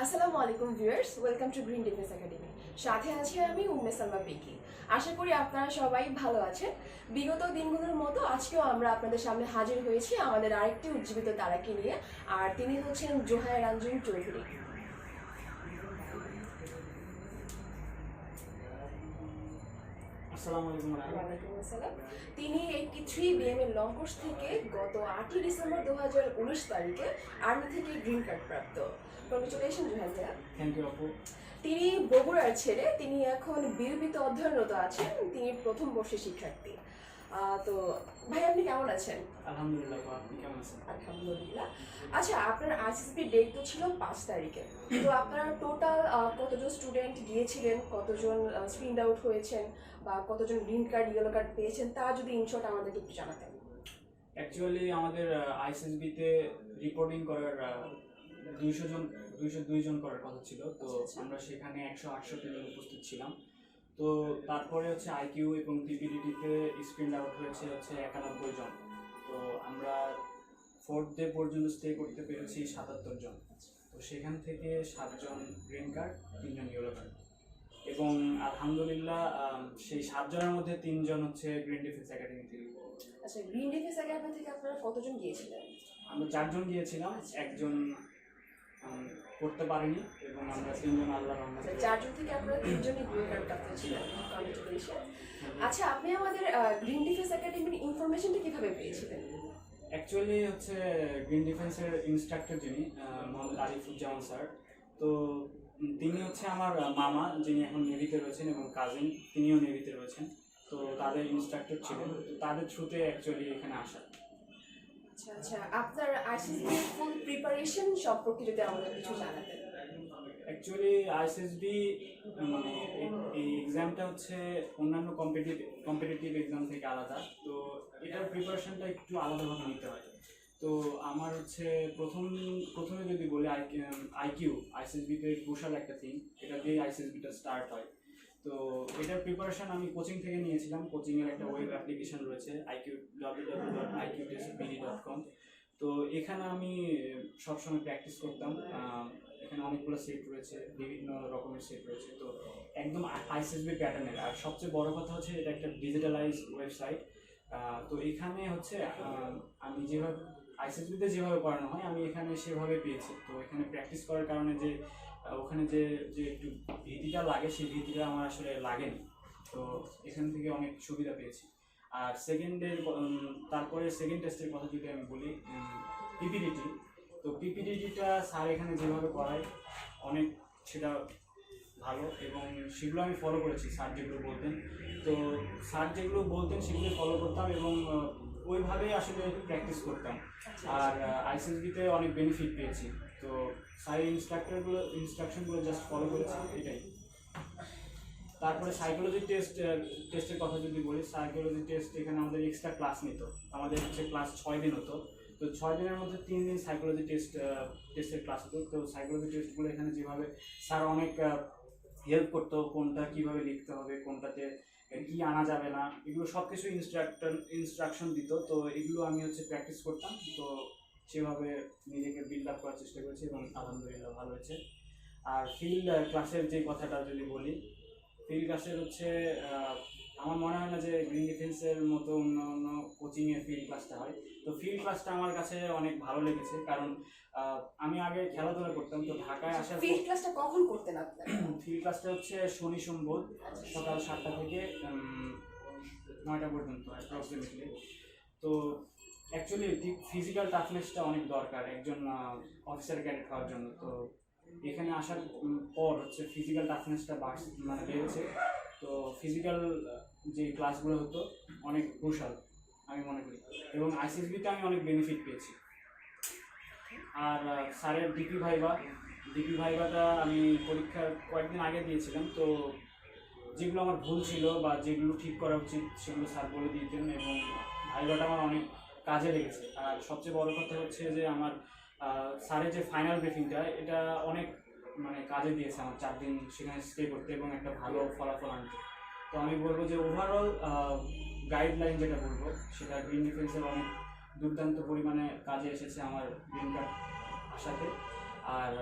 আসসালামু আলাইকুম viewers, welcome to green defence academy. সাথে আছি আমি উম্মে সালমা পিকি। আশা করি আপনারা সবাই ভালো আছেন। বিগত দিনগুলোর মতো আজকেও আমরা আপনাদের সামনে হাজির হয়েছি আমাদের আরেকটি উজ্জীবিত তারাকে নিয়ে, আর তিনি হচ্ছেন জোহায়ের জিয়ন চৌধুরী। তিনি 83 BM এর লং কোর্স থেকে গত 8 ডিসেম্বর 2019 তারিখে আর্মি থেকে গ্রিন কার্ড প্রাপ্ত। কংগ্রেচুলেশন জোহার ভাইয়া। থ্যাংক ইউ আপু। তিনি বগুড়ার ছেলে, তিনি এখন বিরবিতে অধ্যয়নরত আছেন, তিনি প্রথম বর্ষের শিক্ষার্থী। তো ভাই আপনি কেমন আছেন? আলহামদুলিল্লাহ, আপনি কেমন আছেন? আলহামদুলিল্লাহ। আচ্ছা, আপনার ISSB ডেট তো ছিল 5 তারিখে, তো আপনারা টোটাল কতজন স্টুডেন্ট গিয়েছিলেন, কতজন স্ক্রিনড আউট হয়েছেন বা কতজন গ্রিন কার্ড ইয়েলো কার্ড পেয়েছেন, তা যদি ইনশর্ট আমাদেরকে একটু জানাতেন। অ্যাকচুয়ালি আমাদের ISSB তে রিপোর্টিং করার 202 জন করার কথা ছিল, তো আমরা সেখানে 168 জন উপস্থিত ছিলাম। তো তারপরে হচ্ছে আইকিউ এবং পিপিডিটিতে স্ক্রিন আউট হয়েছে 91 জন। তো আমরা 4th ডে পর্যন্ত স্টে করতে পেরেছি 77 জন। তো সেখান থেকে 7 জন গ্রিন কার্ড, 3 জন ইয়েলো কার্ড, এবং আলহামদুলিল্লাহ সেই 7 জনের মধ্যে 3 জন হচ্ছে গ্রিন ডিফেন্স একাডেমি থেকে। আচ্ছা, গ্রিন ডিফেন্স একাডেমি থেকে আপনারা কতজন গিয়েছিলেন? আমরা 4 জন গিয়েছিলাম, একজন করতে পারিনি, এবং আমরা 3 জন আল্লাহর রহমতে। 4 জন থেকে আপনারা 3 জনই গ্রিন কার্ড প্রাপ্ত ছিলেন। কংগ্রেচুলেশন। আচ্ছা, আপনি আমাদের গ্রিন ডিফেন্স একাডেমির ইনফরমেশনটা কিভাবে পেয়েছিলেন? অ্যাকচুয়ালি হচ্ছে গ্রিন ডিফেন্সের ইনস্ট্রাক্টর যিনি মোহাম্মদ আরিফুজ্জামান স্যার, তো তিনি হচ্ছে আমার মামা, যিনি এখন নেভিতে রয়েছেন, এবং কাজিন, তিনিও নেভিতে রয়েছেন। তো তাদের ইনস্ট্রাক্টর ছিলেন, তো তাদের থ্রুতে অ্যাকচুয়ালি এখানে আসা। আচ্ছা আচ্ছা, আপনার ISSB ফুল প্রিপারেশন সম্পর্কে যদি আমাদের কিছু জানাতেন। অ্যাকচুয়ালি ISSB মানে এই এক্সামটা হচ্ছে অন্যান্য কম্পিটিটিভ এক্সাম থেকে আলাদা, তো এটার প্রিপারেশনটা একটু আলাদাভাবে নিতে হয়। তো আমার হচ্ছে প্রথমে যদি বলি আইকিউ ISSBতে ক্রুশাল একটা থিং, এটা দিয়ে ISSBটা স্টার্ট হয়। তো এটার প্রিপারেশন আমি কোচিং থেকে নিয়েছিলাম। কোচিংয়ের একটা ওয়েব অ্যাপ্লিকেশন রয়েছে www.iqtestbd.com। তো এখানে আমি সবসময় প্র্যাকটিস করতাম। এখানে অনেকগুলো সেট রয়েছে, বিভিন্ন রকমের সেট রয়েছে, তো একদম ISSB প্যাটার্নের। আর সবচেয়ে বড় কথা হচ্ছে এটা একটা ডিজিটালাইজ ওয়েবসাইট। তো এখানে হচ্ছে আমি যেভাবে ISSBতে যেভাবে পড়ানো হয় আমি এখানে সেভাবে পেয়েছি। তো এখানে প্র্যাকটিস করার কারণে যে ওখানে যে একটু ভীতিটা লাগে, সেই ভীতিটা আমার আসলে লাগেনি। তো এখান থেকে অনেক সুবিধা পেয়েছি। আর তারপরে সেকেন্ড টেস্টের কথা যদি আমি বলি, পিপিডিটি, তো পিপিডিটিটা স্যার এখানে যেভাবে করায় অনেক সেটা ভালো, এবং সেগুলো আমি ফলো করেছি। স্যার যেগুলো বলতেন, তো স্যার যেগুলো বলতেন সেগুলো ফলো করতাম, এবং ওইভাবেই আসলে প্র্যাকটিস করতাম। আর ISSBতে অনেক বেনিফিট পেয়েছি। তো স্যারের ইনস্ট্রাকশনগুলো জাস্ট ফলো করেছি, এটাই। তারপরে সাইকোলজি টেস্টের কথা যদি বলি, সাইকোলজি টেস্ট এখানে আমাদের এক্সট্রা ক্লাস নিত। আমাদের হচ্ছে ক্লাস 6 দিন হতো, তো 6 দিনের মধ্যে 3 দিন সাইকোলজি টেস্টের ক্লাস হতো। তো সাইকোলজি টেস্টগুলো এখানে যেভাবে স্যার অনেক হেল্প করতো, কোনটা কীভাবে লিখতে হবে, কোনটাতে কি আনা যাবে না, এগুলো সব কিছু ইনস্ট্রাকশন দিত। তো এগুলো আমি হচ্ছে প্র্যাকটিস করতাম, তো সেভাবে নিজেকে বিল্ড আপ করার চেষ্টা করেছি, এবং আলহামদুলিল্লাহ ভালো হয়েছে। আর ফিল্ড ক্লাসের যে কথাটা যদি বলি, ফিল্ড ক্লাসের হচ্ছে আমার মনে হয় না যে গ্রিন ডিফেন্সের মতো অন্য কোচিংয়ের ফিল্ড ক্লাসটা হয়। তো ফিল্ড ক্লাসটা আমার কাছে অনেক ভালো লেগেছে, কারণ আমি আগে খেলাধুলা করতাম। তো ঢাকায় আসার ফিল্ড ক্লাসটা কখন করতেন আপনারা? ফিল্ড ক্লাসটা হচ্ছে শনি সোমবার সকাল 7টা থেকে 9টা পর্যন্ত অ্যাপ্রক্সিমেটলি। তো অ্যাকচুয়ালি ফিজিক্যাল টাফনেসটা অনেক দরকার একজন অফিসার ক্যাডেট হওয়ার জন্য। তো এখানে আসার পর হচ্ছে ফিজিক্যাল টাফনেসটা বেড়েছে। তো ফিজিক্যাল যে ক্লাসগুলো হতো অনেক ক্রুশাল আমি মনে করি, এবং ISSBতে আমি অনেক বেনিফিট পেয়েছি। আর স্যারের ডিপি ভাইভাটা আমি পরীক্ষার কয়েকদিন আগে দিয়েছিলাম। তো যেগুলো আমার ভুল ছিল বা যেগুলো ঠিক করা উচিত সেগুলো স্যার বলে দিতেন, এবং ভাইভাটা আমার অনেক কাজে লেগেছে। আর সবচেয়ে বড় কথা হচ্ছে যে আমার স্যারের যে ফাইনাল ব্রিফিংটা, এটা অনেক কাজে দিয়েছে আমার 4 দিন সেখানে স্টে করতে এবং একটা ভালো ফলাফল আনতে। তো আমি বলবো যে ওভারঅল গাইডলাইন যেটা বলবো, সেটা গ্রিন ডিফেন্সের অনেক দুর্দান্ত পরিমাণে কাজে এসেছে আমার গ্রিন কার্ড আসাতে। আর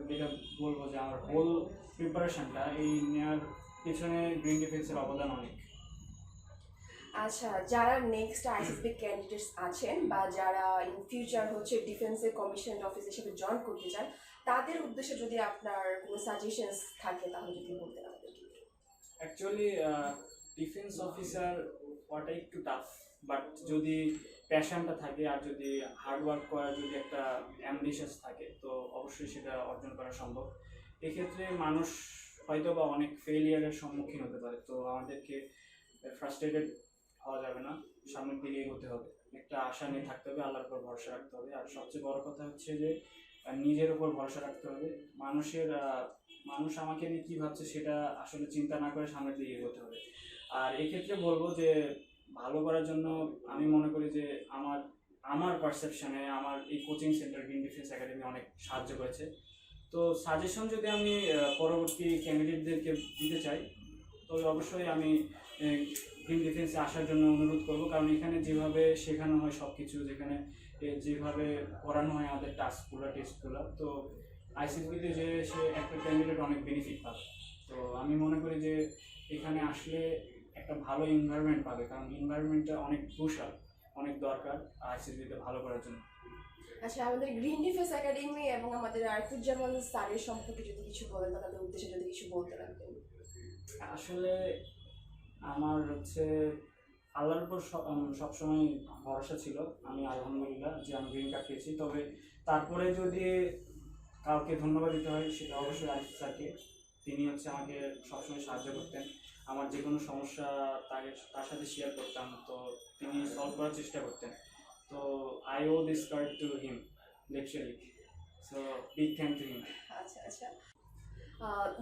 যেটা বলবো যে আমার হোল প্রিপারেশনটা এই নেওয়ার পিছনে গ্রিন ডিফেন্সের অবদান অনেক। আচ্ছা, যারা নেক্সট আইএসএসবি ক্যান্ডিডেটস আছেন বা যারা ইন ফিউচার হচ্ছে ডিফেন্সের কমিশন অফিস হিসেবে জয়েন করতে চান, তাদের উদ্দেশ্যে যদি আপনার কোনো সাজেশনস থাকে তাহলে যদি বলতেন আমাদেরকে। অ্যাকচুয়ালি ডিফেন্স অফিসার হওয়াটা একটু টাফ, বাট যদি প্যাশনটা থাকে আর যদি হার্ড ওয়ার্ক করার যদি একটা অ্যাম্বিশাস থাকে তো অবশ্যই সেটা অর্জন করা সম্ভব। এক্ষেত্রে মানুষ হয়তো বা অনেক ফেলিয়ারের সম্মুখীন হতে পারে, তো আমাদেরকে ফ্রাস্ট্রেটেড হওয়া যাবে না, সামনের দিকে এগোতে হবে, একটা আশা নিয়ে থাকতে হবে, আল্লাহর উপর ভরসা রাখতে হবে। আর সবচেয়ে বড় কথা হচ্ছে যে নিজের উপর ভরসা রাখতে হবে। মানুষ আমাকে নিয়ে কী ভাবছে সেটা আসলে চিন্তা না করে সামনের দিকে এগোতে হবে। আর এক্ষেত্রে বলবো যে ভালো করার জন্য আমি মনে করি যে আমার পারসেপশনে আমার এই coaching centre green defence academy অনেক সাহায্য করেছে। তো সাজেশন যদি আমি পরবর্তী ক্যান্ডিডেটদেরকে দিতে চাই তবে অবশ্যই আমি গ্রিন ডিফেন্সে আসার জন্য অনুরোধ করব, কারণ এখানে যেভাবে শেখানো হয় সব কিছু, যেখানে যেভাবে পড়ানো হয় আমাদের টাস্কগুলো টেস্টগুলো, তো আইএসএসবিতে যে সে একটা ক্যান্ডিডেট অনেক বেনিফিট পাবে। তো আমি মনে করি যে এখানে আসলে একটা ভালো এনভায়রনমেন্ট পাবে, কারণ এনভায়রনমেন্টটা অনেক ক্রুশাল, অনেক দরকার আইএসএসবিতে ভালো করার জন্য। আচ্ছা, আমাদের গ্রিন ডিফেন্স একাডেমি এবং আমাদের আরফুজ্জামান স্যারের সম্পর্কে যদি কিছু বলেন বা তাদের উদ্দেশ্যে যদি কিছু বলতে পারতেন। আসলে আমার হচ্ছে আল্লাহর উপর সবসময় ভরসা ছিল, আমি আলহামদুলিল্লাহ যে আমি গ্রিন কার্ড পেয়েছি। তবে তারপরে যদি কাউকে ধন্যবাদ দিতে হয় সেটা অবশ্যই আরিফ স্যারকে। তিনি হচ্ছে আমাকে সবসময় সাহায্য করতেন, আমার যে কোনো সমস্যা তার সাথে শেয়ার করতাম, তো তিনি সলভ করার চেষ্টা করতেন। তো I owe this card to him literally, so big thank to him. আচ্ছা আচ্ছা,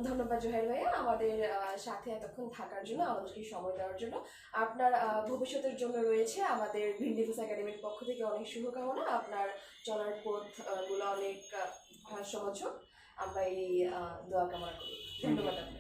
ধন্যবাদ জোহের ভাইয়া আমাদের সাথে এতক্ষণ থাকার জন্য, আমাদেরকে সময় দেওয়ার জন্য। আপনার ভবিষ্যতের জন্য রয়েছে আমাদের গ্রিন ডিফেন্স একাডেমির পক্ষ থেকে অনেক শুভকামনা। আপনার চলার পথগুলো অনেক হাস্যমোচক, আমরা এই দোয়া কামনা করি। ধন্যবাদ আপনাকে।